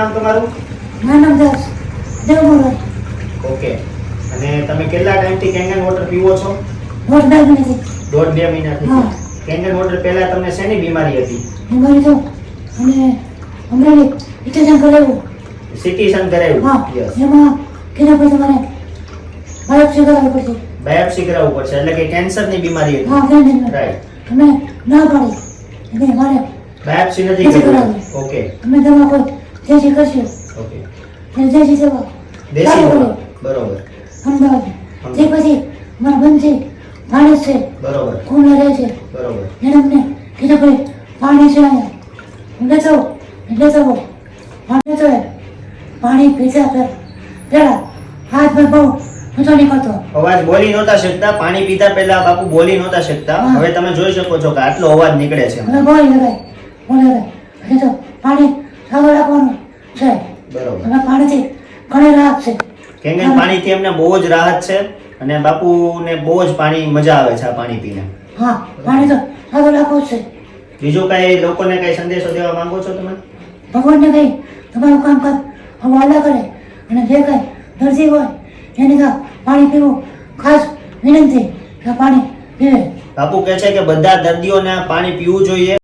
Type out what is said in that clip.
નામ તમારું? મારું નામ દાસ દેવમોહન. ઓકે. અને તમે કેટલા ટાઈમથી કેંગન વોટર પીવો છો? દોઢ બે મહિનાથી. દોઢ બે મહિનાથી. હા. કેંગન વોટર પહેલા તમને શેની બીમારી હતી? બીમારી તો અને હમણાં ઇન્જેક્શન કરાવ્યું. સિટીસન કરાવ્યું? હા. યસ. એમાં કીધા પછી તમારે બાયોપ્સી કરાવવી પડશે. બાયોપ્સી કરાવવું પડશે એટલે કે કેન્સરની બીમારી હતી. હા, કેન્સર. રાઈટ. તમે ના પાડી એટલે મારે બાયોપ્સી નથી નથી કરાવવી. કરાવવી. ઓકે. તમે દવા કોઈ દેશી કરશો. ઓકે. દેશી દવા દેશી ચાલુ દવા. કરો. બરોબર. અમદાવાદ તે પછી મારા બંધ છે માણસ છે બરોબર. કોણ રહે છે બરોબર. એને અમને કીધું ભાઈ પાણી છે અહીંયા હું લેતો પાણી તો પાણી પીધા પેલા હાથમાં બહુ નતો નીકળતો. અવાજ બોલી નહોતા શકતા. પાણી પીતા પહેલા બાપુ બોલી નહોતા શકતા. હા. હવે તમે જોઈ શકો છો કે આટલો અવાજ નીકળે છે. હવે બોલી લગાય એટલે તો પાણી સારું રાખવાનું છે. બરોબર. હવે પાણીથી ઘણી રાહત છે. કેંગન પાણીથી એમને બહુ જ રાહત છે અને બાપુને બહુ જ પાણી મજા આવે છે આ પાણી પીને. હા, પાણી તો સારું રાખવું જ છે. બીજું કઈ લોકોને કઈ સંદેશો દેવા માંગો છો તમે? ભગવાનને કહી તમારું કામ કર હવાલા કરે અને જે કઈ દર્દી હોય એને તો પાણી પીવું ખાસ વિનંતી કે પાણી પીવે. બાપુ કહે છે કે બધા દર્દીઓને પાણી પીવું જોઈએ.